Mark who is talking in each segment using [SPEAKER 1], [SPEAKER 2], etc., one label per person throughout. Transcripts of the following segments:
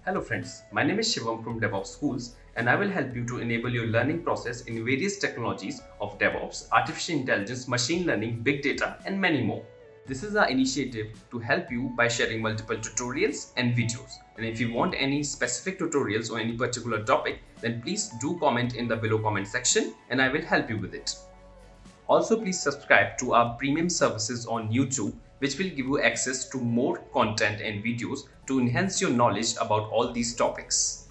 [SPEAKER 1] Hello friends, my name is Shivam from DevOps Schools and I will help you to enable your learning process in various technologies of DevOps, artificial intelligence, machine learning, big data and many more. This is our initiative to help you by sharing multiple tutorials and videos. And if you want any specific tutorials or any particular topic, then please do comment in the below comment section and I will help you with it. Also, please subscribe to our premium services on YouTube, which will give you access to more content and videos to enhance your knowledge about all these topics.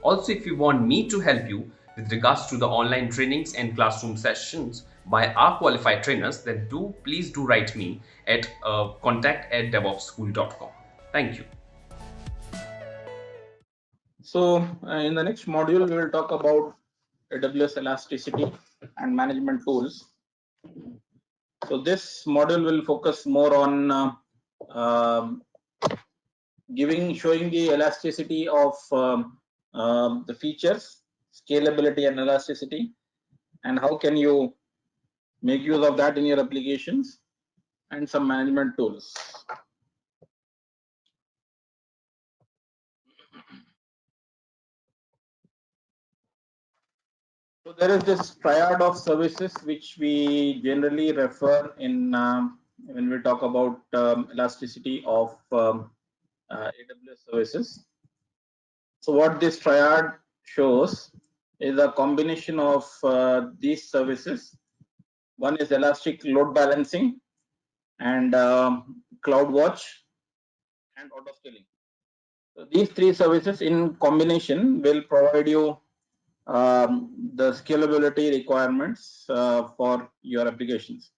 [SPEAKER 1] Also, if you want me to help you with regards to the online trainings and classroom sessions by our qualified trainers, then please do write me at contact@devopsschool.com. Thank you.
[SPEAKER 2] So, in the next module, we will talk about AWS Elasticity and management tools. So, this module will focus more on showing the elasticity of the features, scalability and elasticity, and how can you make use of that in your applications, and some management tools. So there is this triad of services which we generally refer in when we talk about elasticity of AWS services. So what this triad shows is a combination of these services. One is elastic load balancing and CloudWatch and auto scaling. So these three services in combination will provide you the scalability requirements for your applications.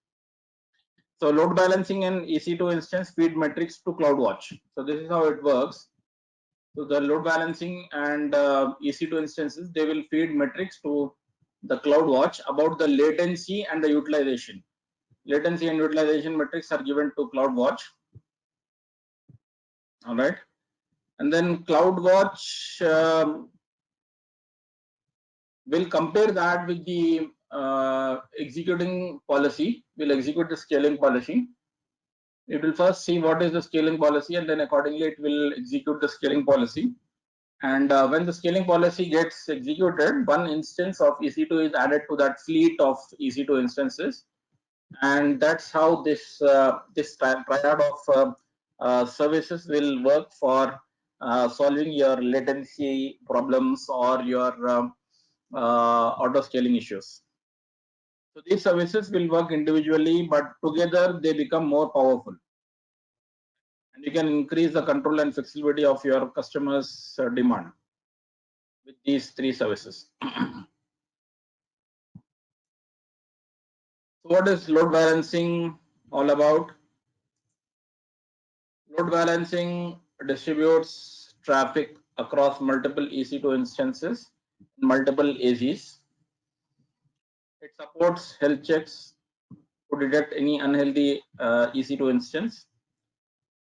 [SPEAKER 2] So load balancing and EC2 instance feed metrics to CloudWatch. So this is how it works. So the load balancing and EC2 instances, they will feed metrics to the CloudWatch about the latency and the utilization. Latency and utilization metrics are given to CloudWatch. All right. And then CloudWatch will compare that with the executing policy. Will execute the scaling policy. It will first see what is the scaling policy, and then accordingly it will execute the scaling policy. And when the scaling policy gets executed, one instance of EC2 is added to that fleet of EC2 instances, and that's how this triad of services will work for solving your latency problems or your auto scaling issues. So these services will work individually, but together they become more powerful. And you can increase the control and flexibility of your customers' demand with these three services. So what is load balancing all about? Load balancing distributes traffic across multiple EC2 instances, multiple AZs. It supports health checks to detect any unhealthy EC2 instance.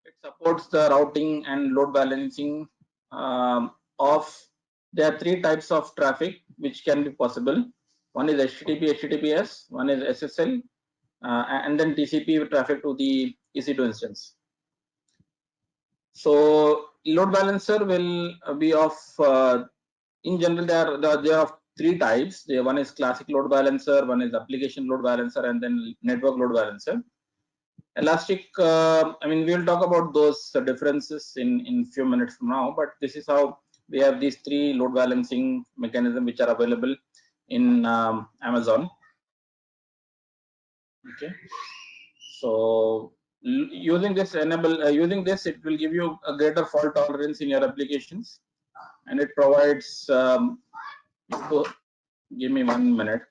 [SPEAKER 2] It supports the routing and load balancing of. There are three types of traffic which can be possible. One is HTTP, HTTPS, one is SSL, and then TCP traffic to the EC2 instance. So load balancer will be of, in general, they are of three types. One is classic load balancer, one is application load balancer, and then network load balancer. Elastic, I mean, we'll talk about those differences in few minutes from now, but this is how we have these three load balancing mechanism which are available in Amazon. Okay, so using this using this, it will give you a greater fault tolerance in your applications, and it provides give me 1 minute.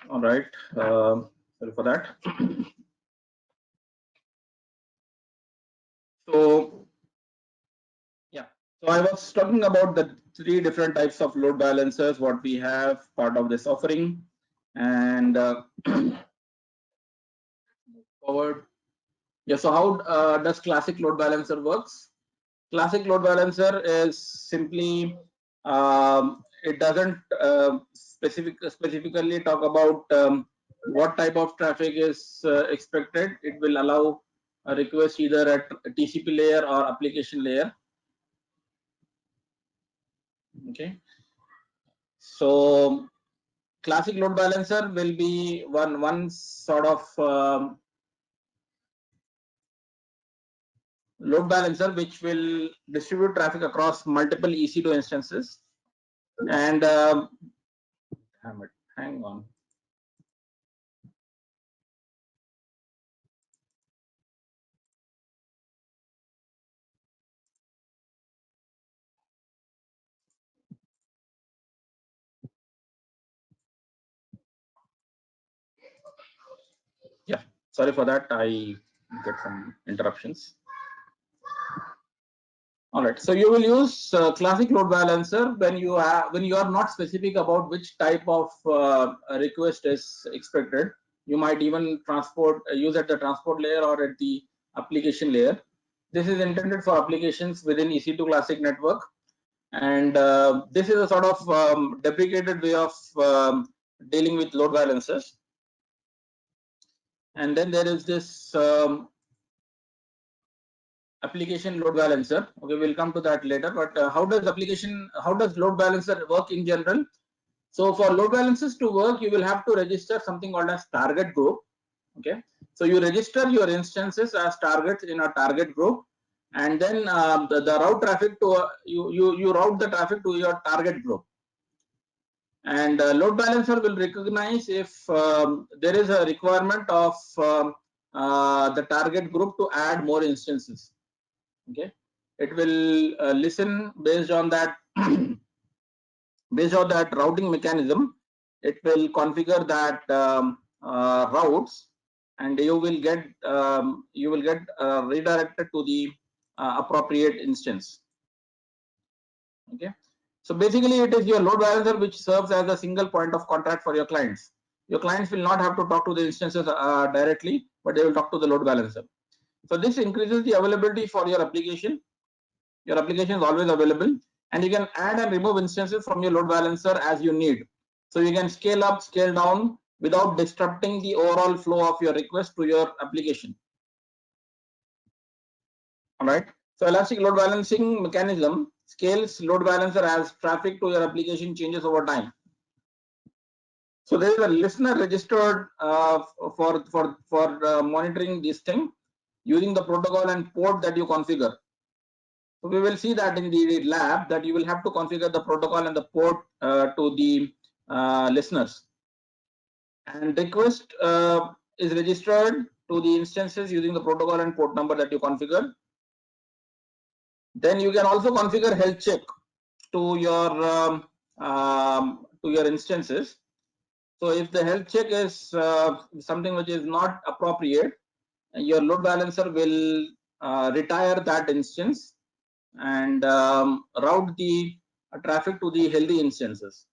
[SPEAKER 2] All right, sorry for that. So yeah, so I was talking about the three different types of load balancers, what we have part of this offering, and forward. Yeah, so how does classic load balancer works? Classic load balancer is simply it doesn't specifically talk about what type of traffic is expected. It will allow a request either at TCP layer or application layer. Okay, so classic load balancer will be one sort of load balancer which will distribute traffic across multiple EC2 instances. And damn it, hang on. Yeah, sorry for that. I get some interruptions. All right, so you will use classic load balancer when you are not specific about which type of request is expected. You might even use at the transport layer or at the application layer. This is intended for applications within EC2 classic network, and this is a sort of deprecated way of dealing with load balancers. And then there is this application load balancer. Okay, we'll come to that later. But how does load balancer work in general? So for load balancers to work, you will have to register something called as target group. Okay, so you register your instances as targets in a target group, and then the route traffic to you route the traffic to your target group. And load balancer will recognize if there is a requirement of the target group to add more instances. Okay, it will listen based on that routing mechanism. It will configure that routes, and you will get redirected to the appropriate instance. Okay, so basically it is your load balancer which serves as a single point of contact for your clients. Your clients will not have to talk to the instances directly, but they will talk to the load balancer. So this increases the availability for your application. Your application is always available, and you can add and remove instances from your load balancer as you need. So you can scale up, scale down without disrupting the overall flow of your request to your application. All right. So elastic load balancing mechanism scales load balancer as traffic to your application changes over time. So there is a listener registered for monitoring this thing using the protocol and port that you configure. So we will see that in the lab that you will have to configure the protocol and the port to the listeners. And request is registered to the instances using the protocol and port number that you configure. Then you can also configure health check to your instances. So if the health check is something which is not appropriate, your load balancer will retire that instance and route the traffic to the healthy instances.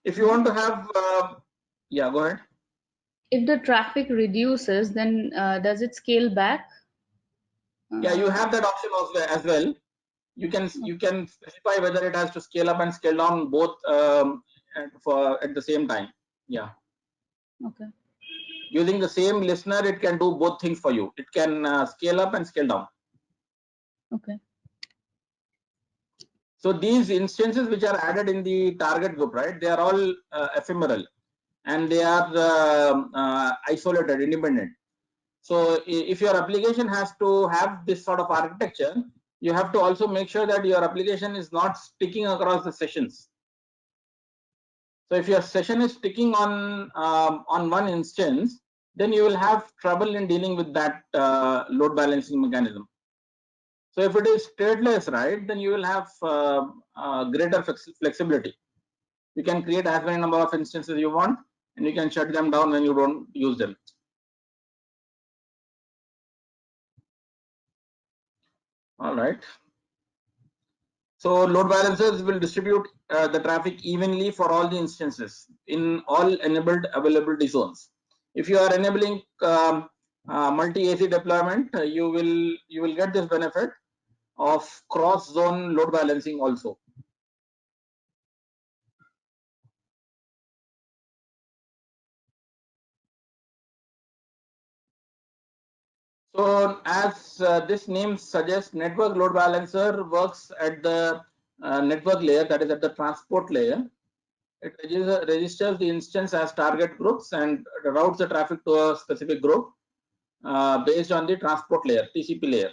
[SPEAKER 2] If you want to have, yeah, go ahead.
[SPEAKER 3] If the traffic reduces, then does it scale back?
[SPEAKER 2] Yeah, you have that option as well. You can specify whether it has to scale up and scale down both at the same time. Yeah.
[SPEAKER 3] Okay.
[SPEAKER 2] Using the same listener, it can do both things for you. It can scale up and scale down.
[SPEAKER 3] Okay.
[SPEAKER 2] So these instances which are added in the target group, right? They are all ephemeral, and they are isolated, independent. So if your application has to have this sort of architecture, you have to also make sure that your application is not sticking across the sessions. So if your session is sticking on one instance, then you will have trouble in dealing with that load balancing mechanism. So if it is stateless, right, then you will have greater flexibility. You can create as many number of instances you want, and you can shut them down when you don't use them. All right. So load balancers will distribute the traffic evenly for all the instances in all enabled availability zones. If you are enabling multi-AC deployment, you will get this benefit of cross-zone load balancing also. So as this name suggests, network load balancer works at the network layer, that is at the transport layer. It registers the instance as target groups and routes the traffic to a specific group based on the transport layer, TCP layer.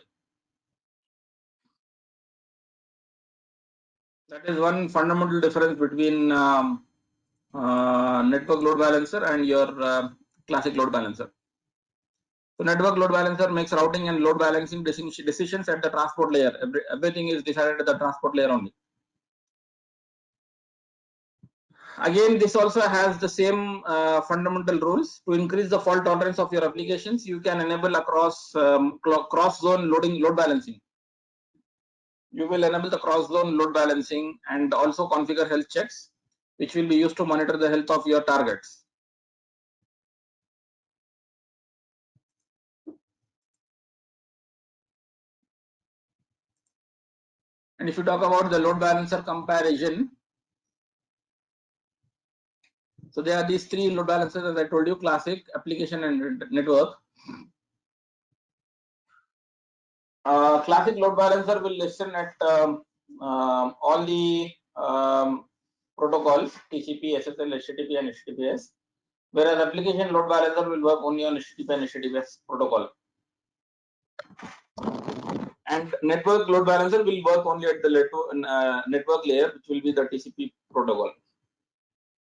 [SPEAKER 2] That is one fundamental difference between network load balancer and your classic load balancer. So network load balancer makes routing and load balancing decisions at the transport layer. Everything is decided at the transport layer only. Again, this also has the same fundamental rules. To increase the fault tolerance of your applications, you can enable across cross-zone load balancing. You will enable the cross-zone load balancing and also configure health checks, which will be used to monitor the health of your targets. And if you talk about the load balancer comparison, so there are these three load balancers, as I told you: classic, application, and network. Classic load balancer will listen at all the protocols: TCP, SSL, HTTP, and HTTPS, whereas application load balancer will work only on HTTP and HTTPS protocol. And network load balancer will work only at the network layer, which will be the TCP protocol.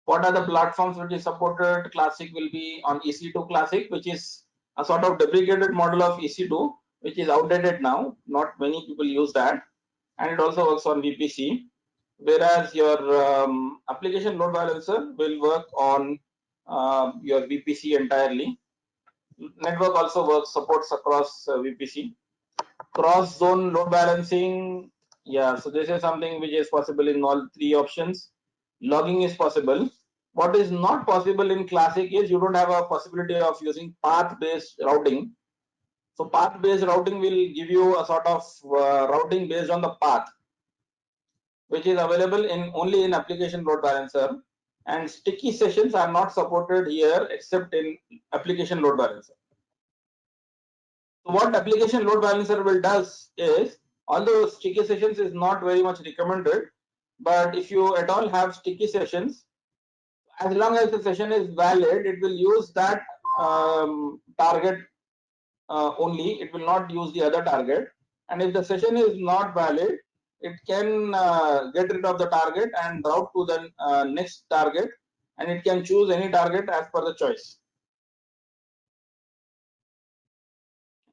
[SPEAKER 2] What are the platforms which is supported? Classic will be on EC2 Classic, which is a sort of deprecated model of EC2, which is outdated now. Not many people use that, and it also works on VPC. Whereas your application load balancer will work on your VPC entirely. Network also supports across VPC. Cross-zone load balancing, yeah. So this is something which is possible in all three options. Logging is possible. What is not possible in classic is you don't have a possibility of using path-based routing. So path-based routing will give you a sort of routing based on the path, which is available only in application load balancer, and sticky sessions are not supported here except in application load balancer. So what application load balancer will does is, although sticky sessions is not very much recommended, but if you at all have sticky sessions, as long as the session is valid, it will use that target only. It will not use the other target. And if the session is not valid, it can get rid of the target and route to the next target, and it can choose any target as per the choice.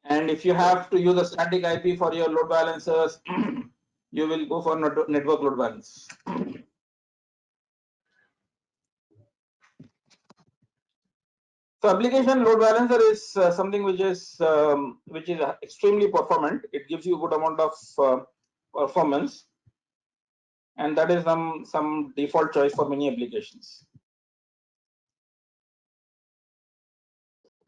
[SPEAKER 2] And if you have to use a static IP for your load balancers, you will go for network load balance. So application load balancer is something which is extremely performant. It gives you a good amount of performance, and that is some default choice for many applications.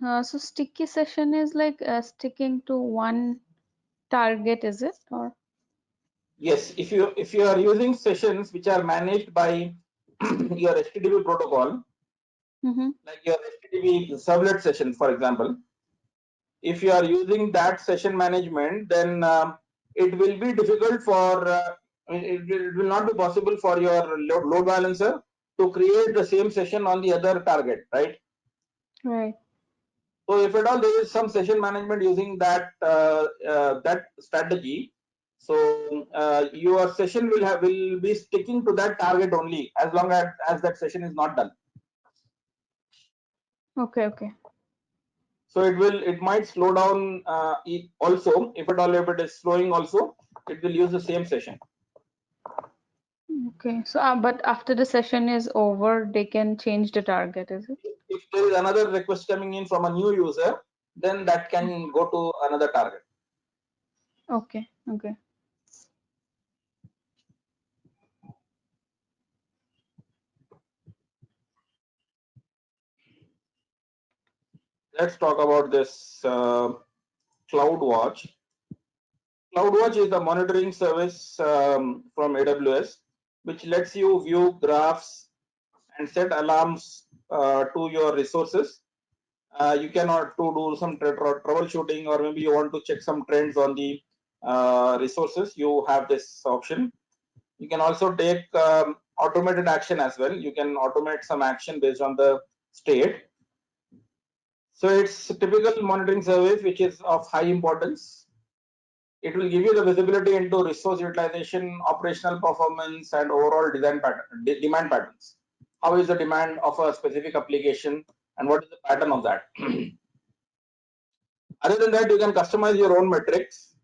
[SPEAKER 3] So sticky session is like sticking to one target, is it? Or
[SPEAKER 2] yes, if you are using sessions which are managed by your HTTP protocol, like your HTTP servlet session, for example, if you are using that session management, then it will be difficult for it will not be possible for your load balancer to create the same session on the other target, right?
[SPEAKER 3] right.
[SPEAKER 2] So if at all there is some session management using that that strategy, so your session will be sticking to that target only as long as that session is not done.
[SPEAKER 3] Okay.
[SPEAKER 2] So it might slow down also. If it is slowing also, it will use the same session.
[SPEAKER 3] Okay. So but after the session is over, they can change the target, is it?
[SPEAKER 2] If there is another request coming in from a new user, then that can go to another target.
[SPEAKER 3] Okay. Okay.
[SPEAKER 2] Let's talk about this CloudWatch. CloudWatch is the monitoring service from AWS, which lets you view graphs and set alarms to your resources. You cannot to do some troubleshooting, or maybe you want to check some trends on the resources. You have this option. You can also take automated action as well. You can automate some action based on the state. So it's a typical monitoring service which is of high importance. It will give you the visibility into resource utilization, operational performance, and overall demand patterns. How is the demand of a specific application, and what is the pattern of that? Other than that, you can customize your own metrics,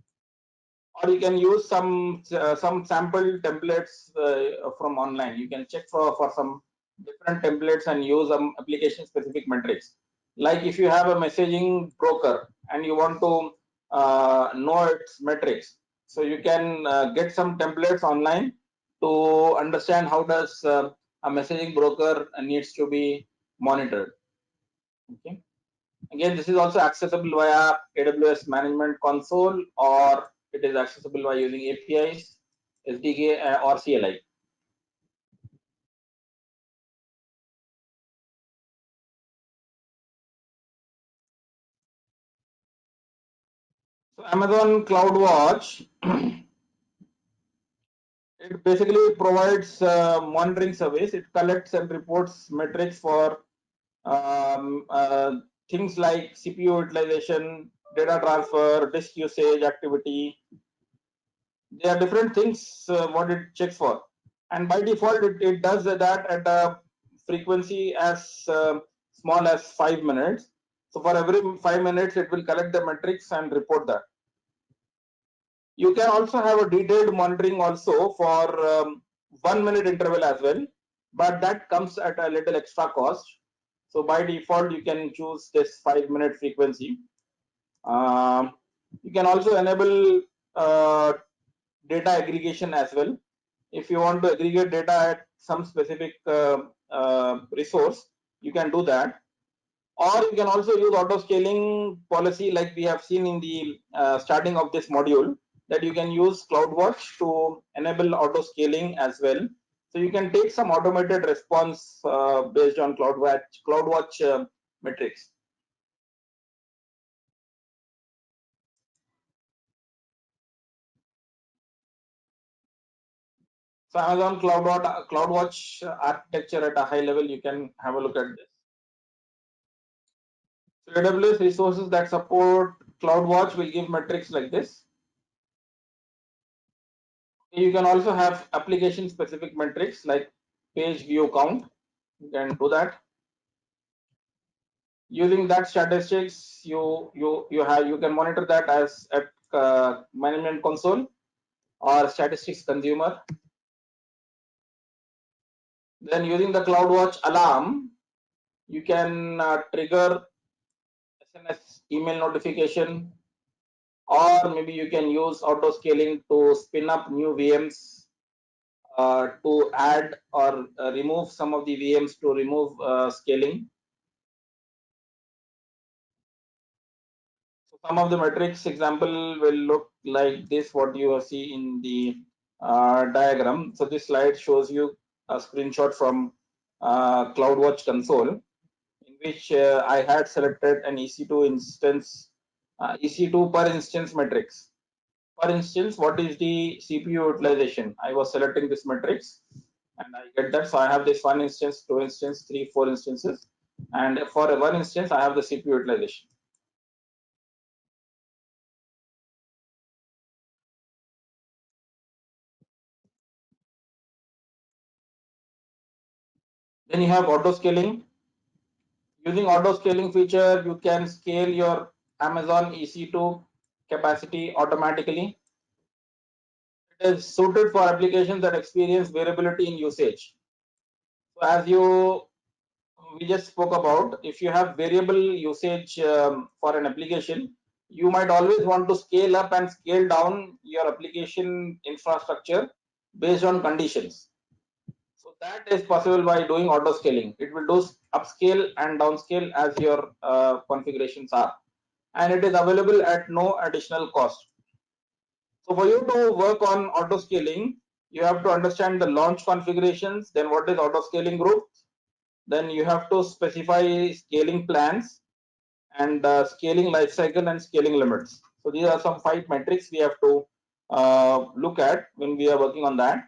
[SPEAKER 2] or you can use some sample templates from online. You can check for some different templates and use some application specific metrics. Like if you have a messaging broker and you want to know its metrics, so you can get some templates online to understand how does a messaging broker needs to be monitored. Okay. Again, this is also accessible via AWS Management Console, or it is accessible by using APIs, SDK, or CLI. So Amazon CloudWatch, it basically provides monitoring service. It collects and reports metrics for um, uh, things like CPU utilization, data transfer, disk usage, activity. There are different things what it checks for, and by default it does that at a frequency as small as 5 minutes. So for every 5 minutes it will collect the metrics and report that. You can also have a detailed monitoring also for 1 minute interval as well, but that comes at a little extra cost. So by default you can choose this 5 minute frequency. You can also enable data aggregation as well. If you want to aggregate data at some specific resource, you can do that. Or you can also use auto scaling policy, like we have seen in the starting of this module, that you can use CloudWatch to enable auto scaling as well. So you can take some automated response based on CloudWatch metrics. So Amazon CloudWatch architecture at a high level, you can have a look at this. So AWS resources that support CloudWatch will give metrics like this. You can also have application specific metrics like page view count. You can do that. Using that statistics, you can monitor that as at management console or statistics consumer. Then using the CloudWatch alarm, you can trigger SMS email notification, or maybe you can use auto scaling to spin up new VMs to add or remove some of the VMs to remove scaling. So some of the metrics example will look like this, what you see in the diagram. So this slide shows you a screenshot from CloudWatch console, in which I had selected an EC2 instance, EC2 per instance metrics. For instance, what is the CPU utilization? I was selecting this matrix and I get that. So I have this 1 instance, 2 instance, 3, 4 instances. And for one instance, I have the CPU utilization. Then you have auto scaling. Using auto scaling feature, you can scale your Amazon EC2 capacity automatically. It is suited for applications that experience variability in usage. So as we just spoke about, if you have variable usage for an application, you might always want to scale up and scale down your application infrastructure based on conditions. So that is possible by doing auto scaling. It will do upscale and downscale as your configurations are, and it is available at no additional cost. So for you to work on auto scaling, you have to understand the launch configurations, then what is auto scaling group, then you have to specify scaling plans and scaling lifecycle and scaling limits. So these are some 5 metrics we have to look at when we are working on that.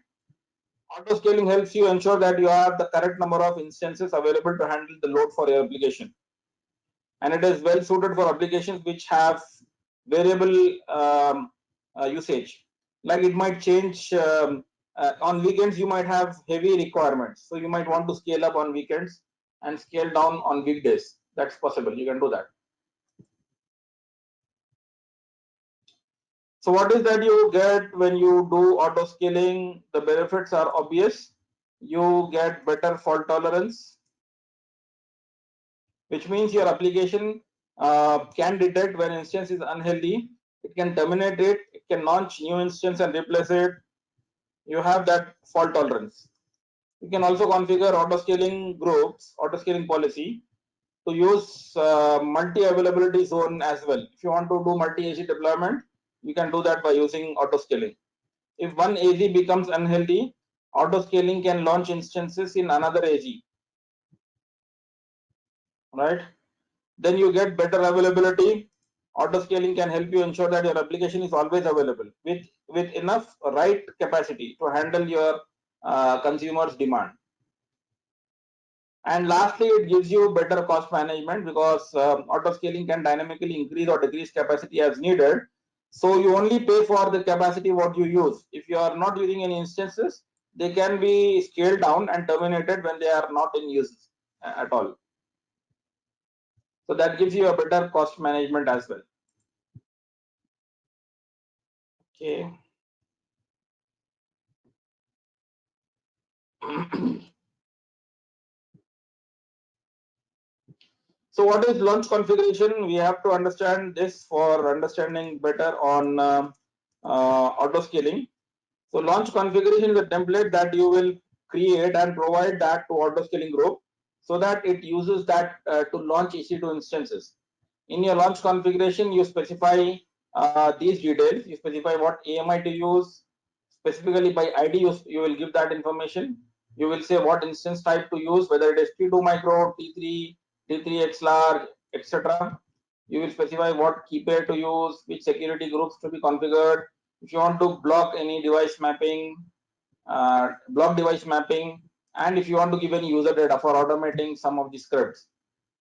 [SPEAKER 2] Auto scaling helps you ensure that you have the correct number of instances available to handle the load for your application, and it is well suited for applications which have variable usage. Like it might change on weekends. You might have heavy requirements, so you might want to scale up on weekends and scale down on weekdays. That's possible. You can do that. So what is that you get when you do auto scaling? The benefits are obvious. You get better fault tolerance, which means your application can detect when instance is unhealthy. It can terminate it. It can launch new instance and replace it. You have that fault tolerance. You can also configure auto scaling groups, auto scaling policy to use multi availability zone as well. If you want to do multi AZ deployment, you can do that by using auto scaling. If one AZ becomes unhealthy, auto scaling can launch instances in another AZ, right? Then you get better availability. Auto scaling can help you ensure that your application is always available with enough write capacity to handle your consumers' demand. And lastly, it gives you better cost management because auto scaling can dynamically increase or decrease capacity as needed. So you only pay for the capacity what you use. If you are not using any instances, they can be scaled down and terminated when they are not in use at all. So that gives you a better cost management as well. Okay. So what is launch configuration? We have to understand this for understanding better on auto scaling. So launch configuration is a template that you will create and provide that to auto scaling group so that it uses that to launch EC2 instances. In your launch configuration, you specify these details. You specify what AMI to use. Specifically by ID, you will give that information. You will say what instance type to use, whether it is T2 micro, T3, T3X large, etc. You will specify what key pair to use, which security groups to be configured. If you want to block any device mapping, block device mapping, and if you want to give any user data for automating some of the scripts.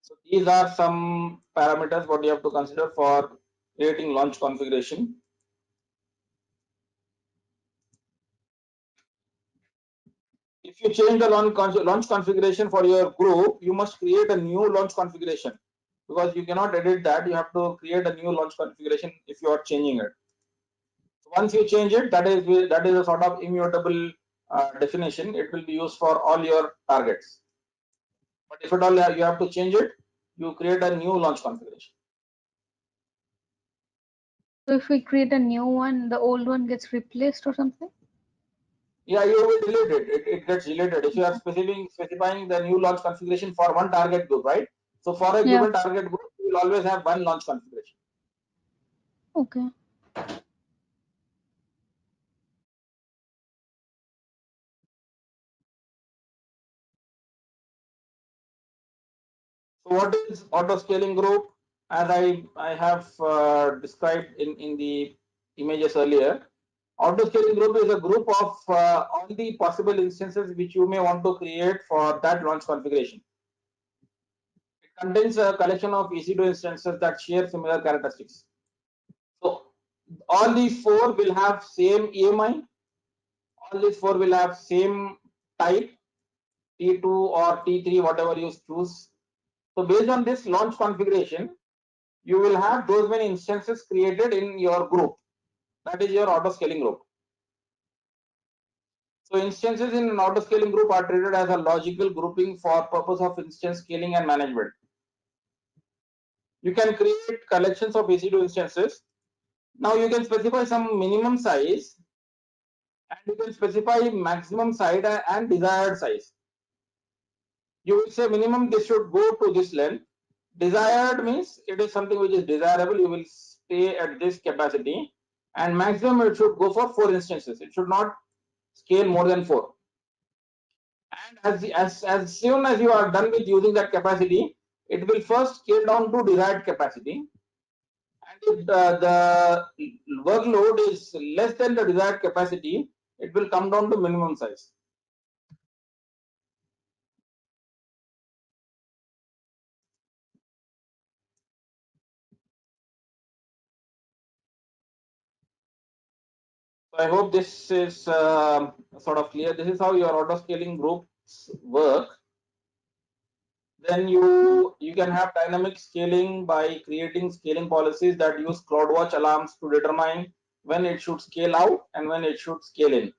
[SPEAKER 2] So these are some parameters what you have to consider for creating launch configuration. If you change the launch configuration for your group, you must create a new launch configuration because you cannot edit that. You have to create a new launch configuration if you are changing it. So once you change it, that is a sort of immutable definition. It will be used for all your targets. But if at all you have to change it, you create a new launch configuration.
[SPEAKER 3] So if we create a new one, the old one gets replaced or something?
[SPEAKER 2] Yeah, you will delete it. It gets deleted if you are specifying the new launch configuration for one target group, right? So for a given target group, you will always have one launch configuration.
[SPEAKER 3] Okay.
[SPEAKER 2] So what is auto scaling group? As I have described in the images earlier, auto scaling group is a group of all the possible instances which you may want to create for that launch configuration. It contains a collection of EC2 instances that share similar characteristics. So all these four will have same EMI. All these four will have same type, T2 or T3, whatever you choose. So based on this launch configuration, you will have those many instances created in your group. That is your auto scaling group. So instances in an auto scaling group are treated as a logical grouping for purpose of instance scaling and management. You can create collections of EC2 instances. Now you can specify some minimum size, and you can specify maximum size and desired size. You will say minimum this should go to this length. Desired means it is something which is desirable. You will stay at this capacity, and maximum it should go for 4 instances. It should not scale more than 4. And as soon as you are done with using that capacity, it will first scale down to desired capacity. And if the workload is less than the desired capacity, it will come down to minimum size. So I hope this is sort of clear. This is how your auto scaling groups work. Then you can have dynamic scaling by creating scaling policies that use CloudWatch alarms to determine when it should scale out and when it should scale in.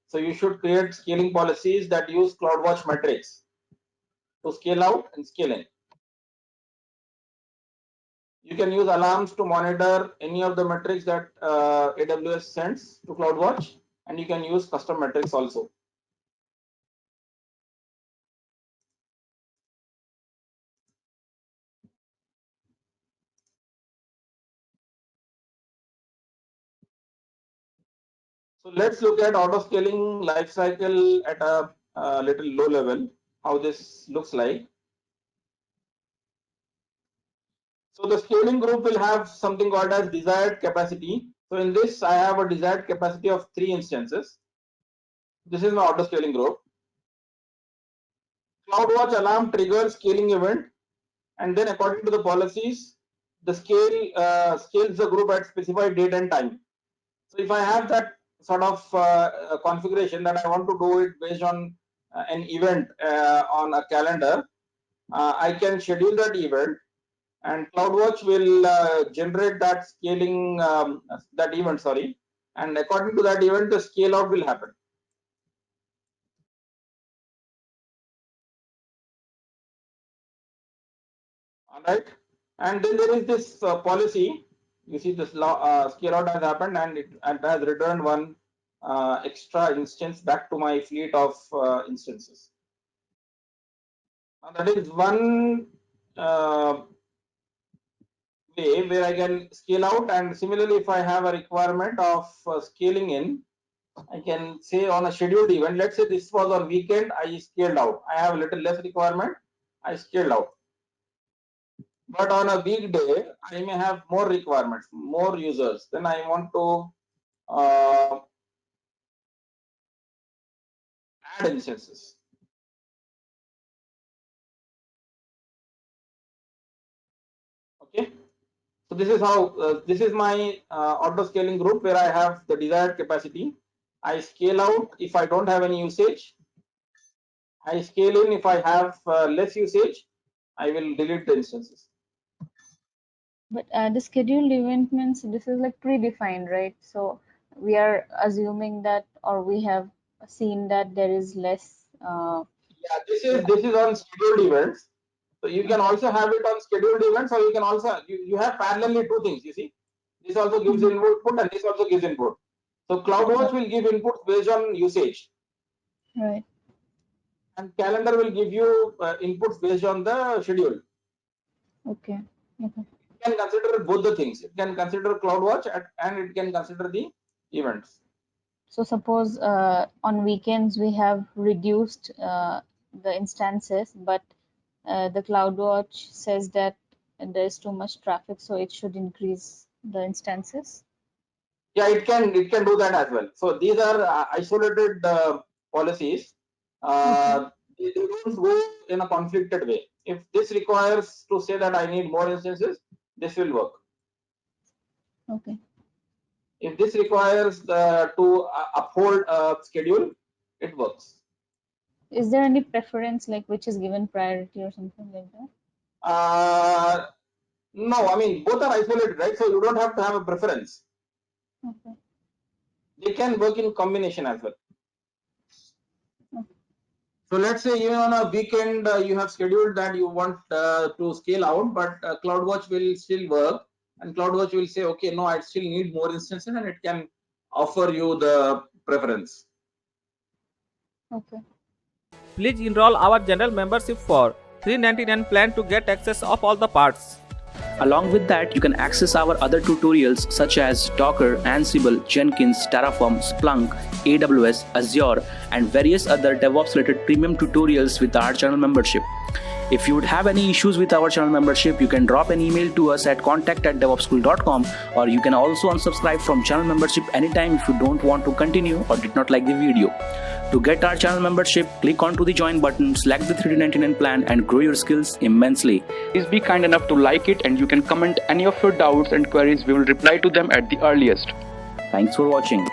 [SPEAKER 2] So you should create scaling policies that use CloudWatch metrics to scale out and scale in. You can use alarms to monitor any of the metrics that AWS sends to CloudWatch, and you can use custom metrics also. So let's look at auto scaling lifecycle at a little low level, how this looks like. So the scaling group will have something called as desired capacity. So in this, I have a desired capacity of 3 instances. This is my auto scaling group. CloudWatch alarm triggers scaling event, and then according to the policies, the scales the group at specified date and time. So if I have that sort of configuration that I want to do it based on an event on a calendar, I can schedule that event, and CloudWatch will generate that scaling that event, sorry, and according to that event, the scale out will happen. All right, and then there is this policy. You see this scale out has happened, and it has returned one extra instance back to my fleet of instances. Now that is one way where I can scale out, and similarly, if I have a requirement of scaling in, I can say on a scheduled event. Let's say this was on weekend, I scaled out. I have a little less requirement, I scaled out. But on a weekday, I may have more requirements, more users. Then I want to add instances. Okay. So this is how this is my auto scaling group where I have the desired capacity. I scale out if I don't have any usage. I scale in if I have less usage. I will delete the instances.
[SPEAKER 3] But the scheduled event means this is like predefined, right? So we are assuming that, or we have seen that there is less.
[SPEAKER 2] Yeah, this is on scheduled events. So you can also have it on scheduled events, or you can also you have parallelly two things. You see, this also gives input and this also gives input. So CloudWatch will give inputs based on usage,
[SPEAKER 3] Right.
[SPEAKER 2] and calendar will give you inputs based on the schedule.
[SPEAKER 3] Okay. Okay.
[SPEAKER 2] It can consider both the things. It can consider CloudWatch and it can consider the events.
[SPEAKER 3] So suppose on weekends we have reduced the instances, but the CloudWatch says that there's too much traffic, so it should increase the instances.
[SPEAKER 2] Yeah, it can do that as well. So these are isolated policies. They don't go in a conflicted way. If this requires to say that I need more instances, this will work.
[SPEAKER 3] Okay.
[SPEAKER 2] If this requires to uphold a schedule, it works.
[SPEAKER 3] Is there any preference, like which is given priority or something like that?
[SPEAKER 2] No, I mean both are isolated, right? So you don't have to have a preference.
[SPEAKER 3] Okay.
[SPEAKER 2] They can work in combination as well.
[SPEAKER 3] Okay.
[SPEAKER 2] So let's say even on a weekend, you have scheduled that you want to scale out, but CloudWatch will still work, and CloudWatch will say, okay, no, I still need more instances, and it can offer you the preference.
[SPEAKER 3] Okay.
[SPEAKER 4] Please enroll our general membership for $399 plan to get access of all the parts.
[SPEAKER 5] Along with that, you can access our other tutorials such as Docker, Ansible, Jenkins, Terraform, Splunk, AWS, Azure, and various other DevOps related premium tutorials with our channel membership. If you would have any issues with our channel membership, you can drop an email to us at contact@devopsschool.com, or you can also unsubscribe from channel membership anytime if you don't want to continue or did not like the video. To get our channel membership, click onto the join button, select the $399 plan and grow your skills immensely. Please be kind enough to like it, and you can comment any of your doubts and queries. We will reply to them at the earliest. Thanks for watching.